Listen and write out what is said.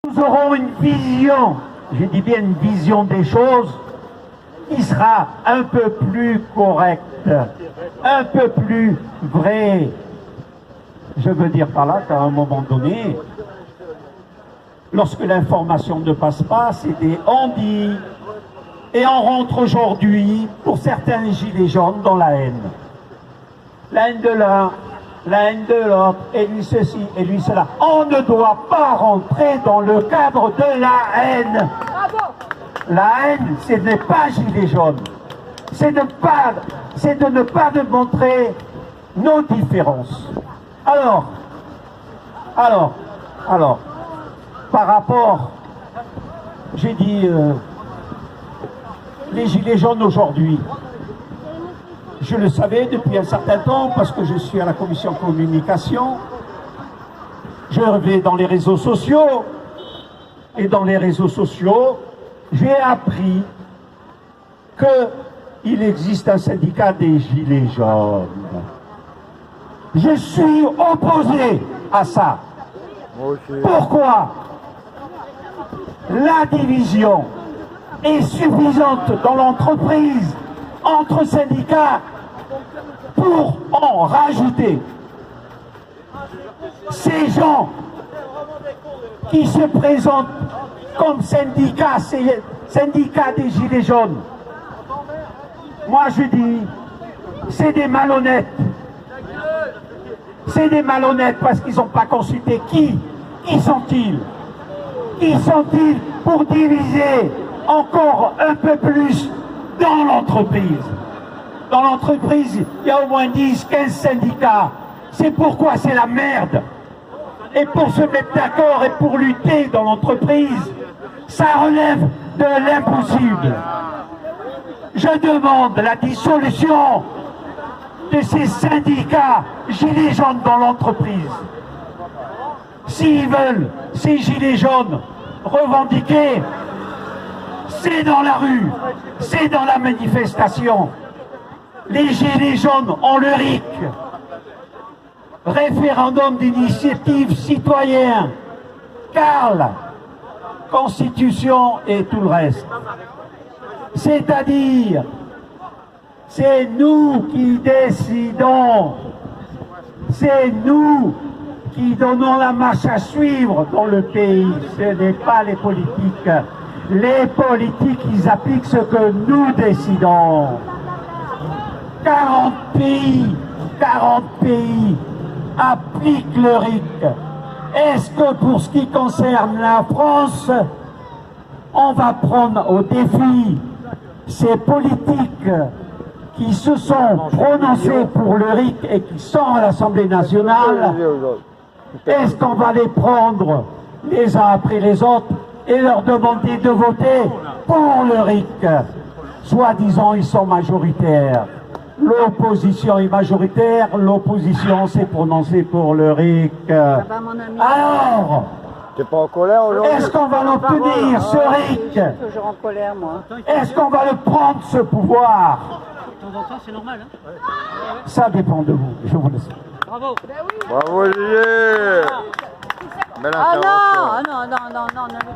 Nous aurons une vision, je dis bien une vision des choses, qui sera un peu plus correcte, un peu plus vraie. Je veux dire par là qu'à un moment donné, lorsque l'information ne passe pas, c'est des on-dit. Et on rentre aujourd'hui, pour certains gilets jaunes, dans la haine. La haine de l'un, la haine de l'autre, et lui ceci, et lui cela. On ne doit pas rentrer dans le cadre de la haine. La haine, ce n'est pas gilet jaune. C'est de ne pas montrer nos différences. Alors, par rapport, j'ai dit, les gilets jaunes aujourd'hui, je le savais depuis un certain temps parce que je suis à la commission communication. Je vais dans les réseaux sociaux et dans les réseaux sociaux, j'ai appris qu'il existe un syndicat des gilets jaunes. Je suis opposé à ça. Pourquoi? La division est suffisante dans l'entreprise entre syndicats pour en rajouter. Ces gens qui se présentent comme syndicats des gilets jaunes, moi je dis, c'est des malhonnêtes. C'est des malhonnêtes parce qu'ils n'ont pas consulté qui sont-ils? Qui sont-ils pour diviser encore un peu plus dans l'entreprise? Dans l'entreprise, il y a au moins 10-15 syndicats. C'est pourquoi c'est la merde. Et pour se mettre d'accord et pour lutter dans l'entreprise, ça relève de l'impossible. Je demande la dissolution de ces syndicats gilets jaunes dans l'entreprise. S'ils veulent, ces gilets jaunes, revendiquer, c'est dans la rue, c'est dans la manifestation. Les gilets jaunes ont le RIC, référendum d'initiative citoyen, CARL, Constitution et tout le reste. C'est-à-dire, c'est nous qui décidons, c'est nous qui donnons la marche à suivre dans le pays, ce n'est pas les politiques. Les politiques, ils appliquent ce que nous décidons. 40 pays appliquent le RIC. Est-ce que pour ce qui concerne la France, on va prendre au défi ces politiques qui se sont prononcés pour le RIC et qui sont à l'Assemblée nationale? Est-ce qu'on va les prendre les uns après les autres et leur demander de voter pour le RIC? Soi-disant, ils sont majoritaires. L'opposition est majoritaire, l'opposition s'est prononcée pour le RIC. Alors, t'es pas en colère aujourd'hui? est-ce qu'on va l'obtenir, ce RIC? Toujours en colère, moi. Est-ce qu'on va le prendre, ce pouvoir? De temps en temps, c'est normal, hein? Ça dépend de vous, je vous laisse. Bravo! Bravo Olivier! Belle intervention. Ah non, non, non, non, non, non.